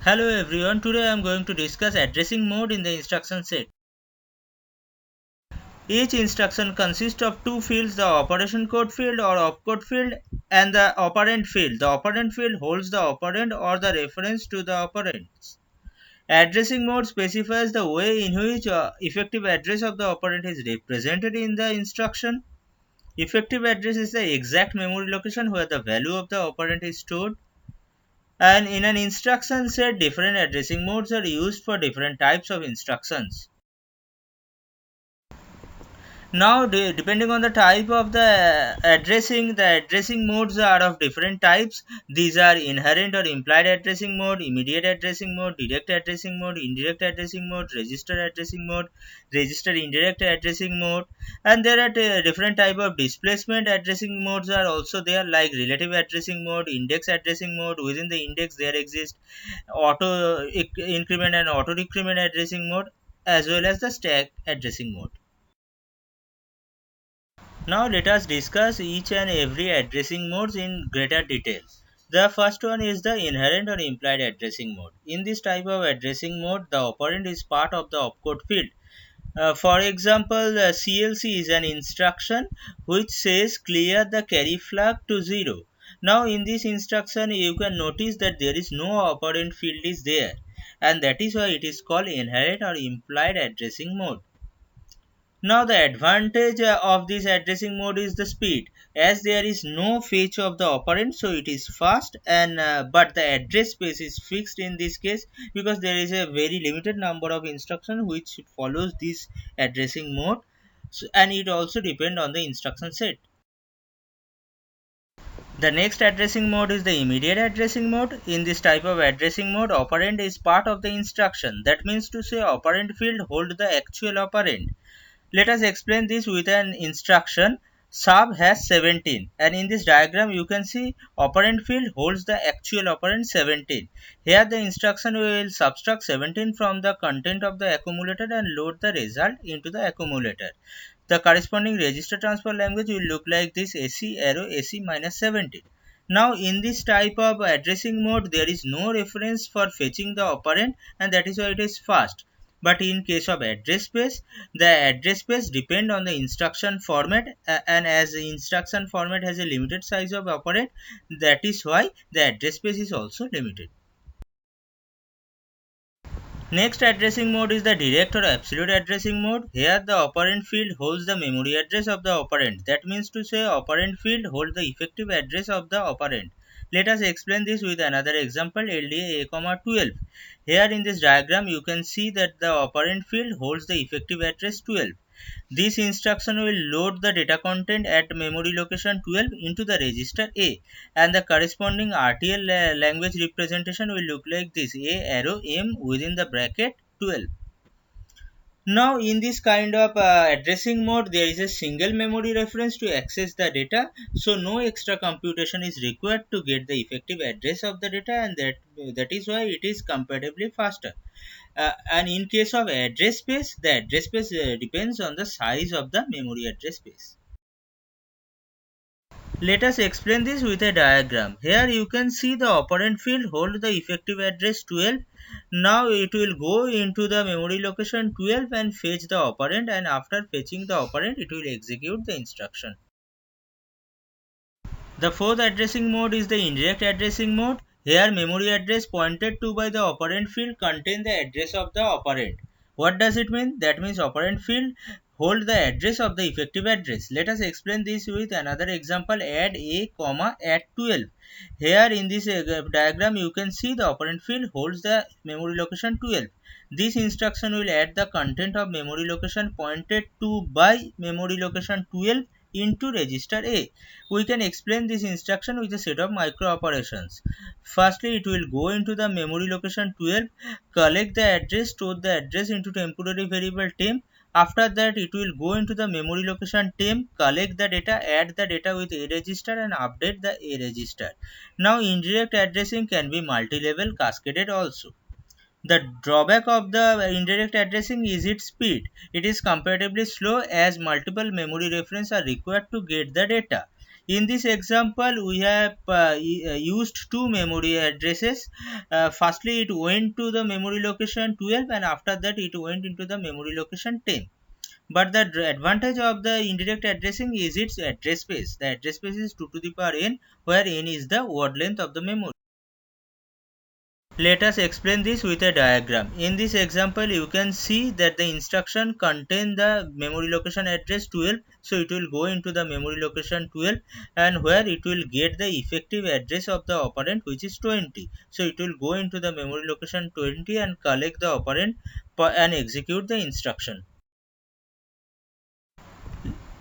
Hello everyone, today I am going to discuss addressing mode in the instruction set. Each instruction consists of two fields, the operation code field or opcode field and the operand field. The operand field holds the operand or the reference to the operands. Addressing mode specifies the way in which effective address of the operand is represented in the instruction. Effective address is the exact memory location where the value of the operand is stored. And in an instruction set, different addressing modes are used for different types of instructions. Now, depending on the type of the addressing modes are of different types. These are inherent or implied addressing mode, immediate addressing mode, direct addressing mode, indirect addressing mode, register indirect addressing mode, and there are different type of displacement addressing modes are also there, like relative addressing mode, index addressing mode. Within the index, there exists auto increment and auto decrement addressing mode, as well as the stack addressing mode. Now let us discuss each and every addressing modes in greater detail. The first one is the inherent or implied addressing mode. In this type of addressing mode, the operand is part of the opcode field. For example, CLC is an instruction which says clear the carry flag to 0. Now in this instruction you can notice that there is no operand field is there, and that is why it is called inherent or implied addressing mode. Now the advantage of this addressing mode is the speed, as there is no fetch of the operand, so it is fast, and but the address space is fixed in this case because there is a very limited number of instructions which follows this addressing mode, and it also depends on the instruction set. The next addressing mode is the immediate addressing mode. In this type of addressing mode, operand is part of the instruction. That means to say operand field hold the actual operand. Let us explain this with an instruction. Sub has 17, and in this diagram you can see operand field holds the actual operand 17. Here the instruction will subtract 17 from the content of the accumulator and load the result into the accumulator. The corresponding register transfer language will look like this: AC arrow AC minus 17. Now in this type of addressing mode there is no reference for fetching the operand, and that is why it is fast. But in case of address space, the address space depend on the instruction format, and as the instruction format has a limited size of operand, that is why the address space is also limited. Next addressing mode is the direct or absolute addressing mode. Here the operand field holds the memory address of the operand. That means to say operand field holds the effective address of the operand. Let us explain this with another example, LDA A, 12. Here in this diagram you can see that the operand field holds the effective address 12. This instruction will load the data content at memory location 12 into the register A, and the corresponding RTL language representation will look like this: A arrow M within the bracket 12. Now in this kind of addressing mode there is a single memory reference to access the data, so no extra computation is required to get the effective address of the data, and that is why it is comparatively faster. And in case of address space, the address space depends on the size of the memory address space. Let us explain this with a diagram. Here you can see the operand field hold the effective address 12. Now it will go into the memory location 12 and fetch the operand, and after fetching the operand it will execute the instruction. The fourth addressing mode is the indirect addressing mode. Here memory address pointed to by the operand field contain the address of the operand. What does it mean? That means operand field hold the address of the effective address. Let us explain this with another example. Add A, add 12. Here in this diagram you can see the operand field holds the memory location 12. This instruction will add the content of memory location pointed to by memory location 12 into register A. We can explain this instruction with a set of micro operations. Firstly, it will go into the memory location 12, collect the address, store the address into temporary variable temp. After that, it will go into the memory location temp, collect the data, add the data with A register and update the A register. Now, indirect addressing can be multi-level cascaded also. The drawback of the indirect addressing is its speed. It is comparatively slow as multiple memory references are required to get the data. In this example, we have used two memory addresses. Firstly, it went to the memory location 12, and after that it went into the memory location 10. But the advantage of the indirect addressing is its address space. The address space is 2 to the power n, where n is the word length of the memory. Let us explain this with a diagram. In this example, you can see that the instruction contain the memory location address 12. So it will go into the memory location 12, and where it will get the effective address of the operand, which is 20. So it will go into the memory location 20 and collect the operand and execute the instruction.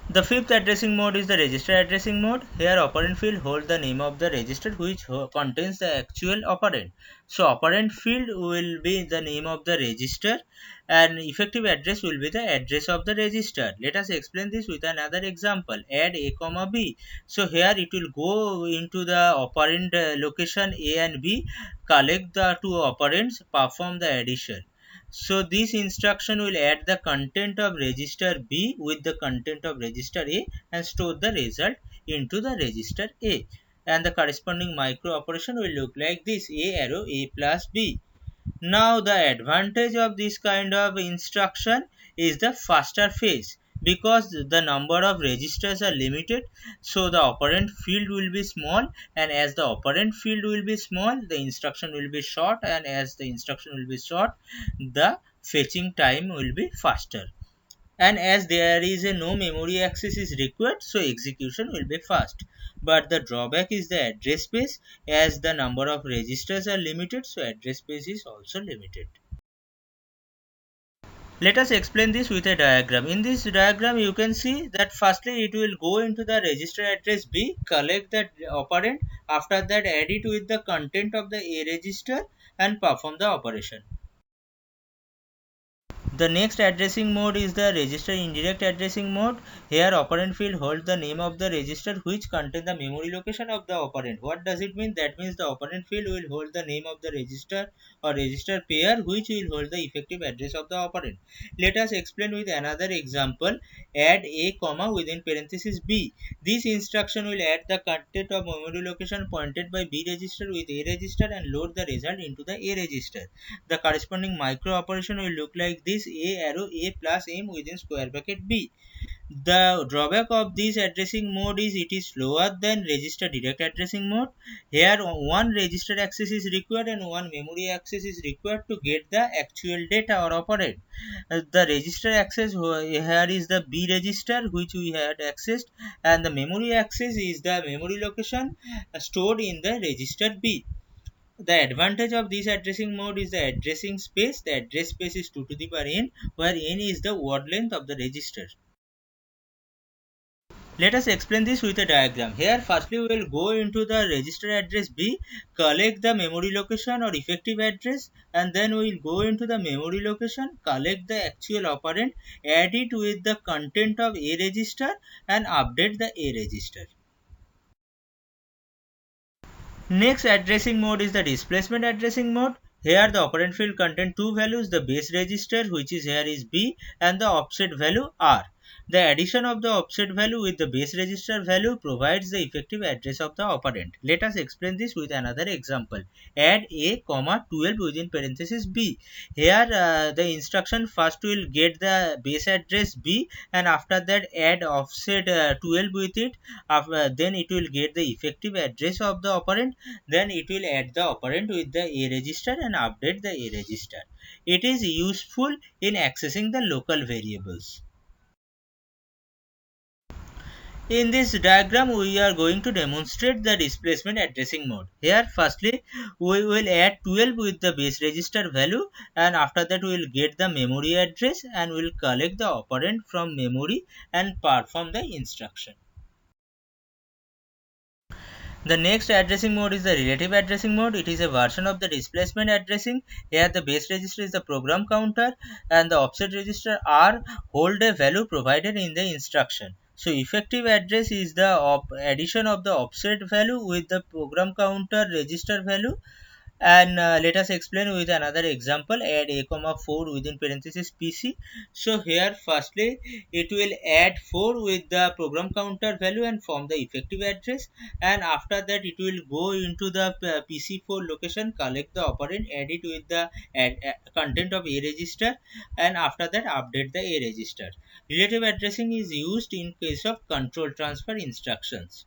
The fifth addressing mode is the register addressing mode. Here operand field holds the name of the register which contains the actual operand. So operand field will be the name of the register and effective address will be the address of the register. Let us explain this with another example. Add a comma b. So here it will go into the operand location a and b, collect the two operands, perform the addition. So this instruction will add the content of register B with the content of register A and store the result into the register A. And the corresponding micro operation will look like this: A arrow A plus B. Now the advantage of this kind of instruction is the faster phase, because the number of registers are limited, so the operand field will be small, and as the operand field will be small, the instruction will be short, and as the instruction will be short, the fetching time will be faster. And as there is a no memory access is required, so execution will be fast. But the drawback is the address space, as the number of registers are limited, so address space is also limited. Let us explain this with a diagram. In this diagram, you can see that firstly it will go into the register address B, collect that operand, after that add it with the content of the A register and perform the operation. The next addressing mode is the register indirect addressing mode. Here operand field holds the name of the register which contains the memory location of the operand. What does it mean? That means the operand field will hold the name of the register or register pair which will hold the effective address of the operand. Let us explain with another example. Add a comma within parenthesis b. This instruction will add the content of memory location pointed by b register with a register and load the result into the a register. The corresponding micro operation will look like this: A arrow A plus M within square bracket B. The drawback of this addressing mode is it is slower than register direct addressing mode. Here one register access is required and one memory access is required to get the actual data or operand. The register access here is the B register which we had accessed, and the memory access is the memory location stored in the register B. The advantage of this addressing mode is the addressing space. The address space is 2 to the power n, where n is the word length of the register. Let us explain this with a diagram. Here firstly we will go into the register address B, collect the memory location or effective address, and then we will go into the memory location, collect the actual operand, add it with the content of A register and update the A register. Next addressing mode is the displacement addressing mode. Here the operand field contains two values: the base register, which is here is B, and the offset value R. The addition of the offset value with the base register value provides the effective address of the operand. Let us explain this with another example. Add A, 12 within parenthesis B. Here the instruction first will get the base address B, and after that add offset 12 with it. Then it will get the effective address of the operand. Then it will add the operand with the A register and update the A register. It is useful in accessing the local variables. In this diagram, we are going to demonstrate the displacement addressing mode. Here, firstly, we will add 12 with the base register value, and after that, we will get the memory address and we will collect the operand from memory and perform the instruction. The next addressing mode is the relative addressing mode. It is a version of the displacement addressing. Here the base register is the program counter and the offset register R hold a value provided in the instruction. So effective address is the addition of the offset value with the program counter register value. And let us explain with another example. Add a comma 4 within parenthesis pc. So here firstly it will add 4 with the program counter value and form the effective address, and after that it will go into the pc4 location, collect the operand, add it with the content of a register, and after that update the a register. Relative addressing is used in case of control transfer instructions.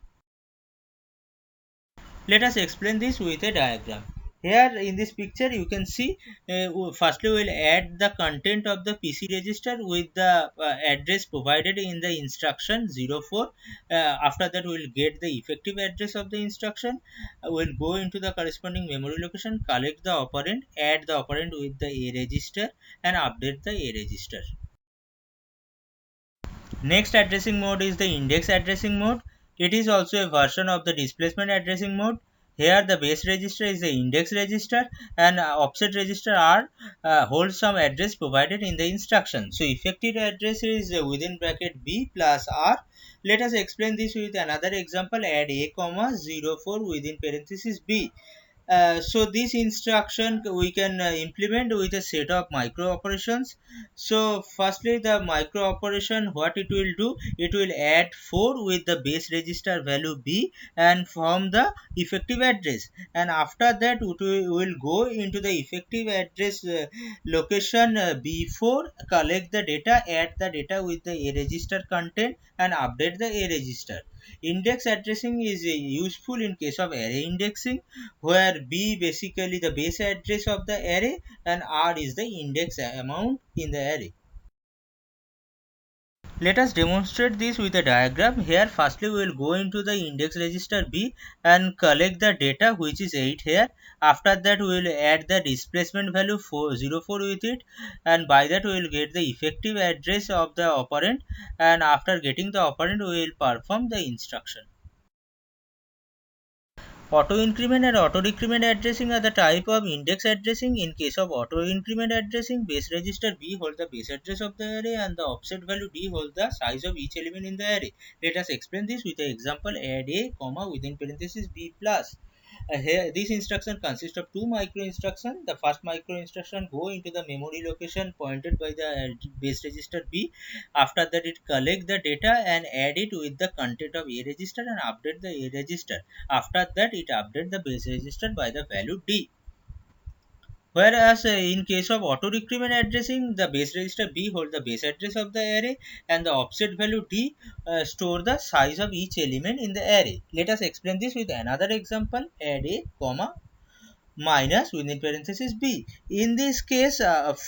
Let us explain this with a diagram. Here in this picture you can see, firstly we will add the content of the PC register with the address provided in the instruction 04. After that we will get the effective address of the instruction. We will go into the corresponding memory location, collect the operand, add the operand with the A register, and update the A register. Next addressing mode is the index addressing mode. It is also a version of the displacement addressing mode. Here the base register is the index register, and offset register are hold some address provided in the instruction. So effective address is within bracket B plus R. Let us explain this with another example. Add a comma 04 within parenthesis B. So this instruction we can implement with a set of micro operations. So firstly the micro operation, what it will do, it will add 4 with the base register value b and from the effective address, and after that we will go into the effective address location b4, collect the data, add the data with the a register content, and update the a register. Index addressing is useful in case of array indexing, where b basically the base address of the array and r is the index amount in the array. Let us demonstrate this with a diagram. Here firstly we will go into the index register b and collect the data, which is 8 here. After that we will add the displacement value 04 with it, and by that we will get the effective address of the operand, and after getting the operand we will perform the instruction. Auto increment and auto decrement addressing are the type of index addressing. In case of auto increment addressing, base register B holds the base address of the array and the offset value D holds the size of each element in the array. Let us explain this with an example. Add a comma within parenthesis B plus. Here this instruction consists of two micro instructions. The first micro instruction go into the memory location pointed by the base register B. After that it collect the data and add it with the content of A register and update the A register. After that it update the base register by the value D. Whereas in case of auto decrement addressing, the base register B holds the base address of the array and the offset value D store the size of each element in the array. Let us explain this with another example. Add a comma minus within parenthesis b. In this case,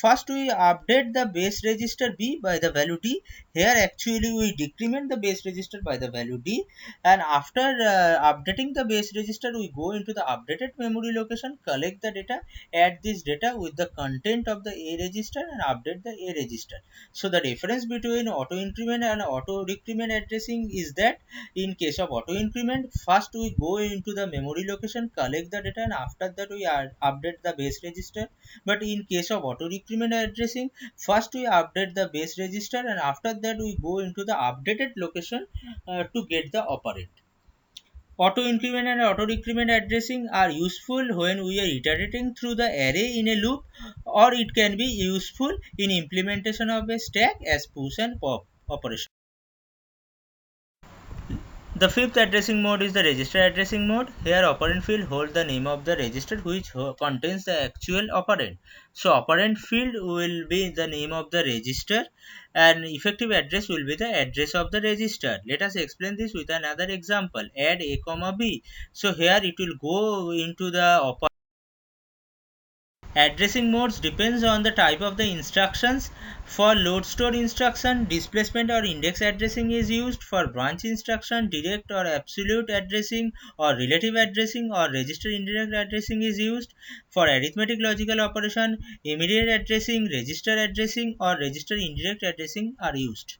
first we update the base register b by the value d. Here actually we decrement the base register by the value d, and after updating the base register we go into the updated memory location, collect the data, add this data with the content of the a register and update the a register. So the difference between auto increment and auto decrement addressing is that in case of auto increment, first we go into the memory location, collect the data, and after that we update the base register. But in case of auto decrement addressing, first we update the base register and after that we go into the updated location to get the operand. Auto increment and auto decrement addressing are useful when we are iterating through the array in a loop, or it can be useful in implementation of a stack as push and pop operation. The fifth addressing mode is the register addressing mode. Here operand field holds the name of the register which contains the actual operand. So operand field will be the name of the register and effective address will be the address of the register. Let us explain this with another example. Add a comma b. So here it will go into the operand. Addressing modes depends on the type of the instructions. For load store instruction, displacement or index addressing is used. For branch instruction, direct or absolute addressing or relative addressing or register indirect addressing is used. For arithmetic logical operation, immediate addressing, register addressing or register indirect addressing are used.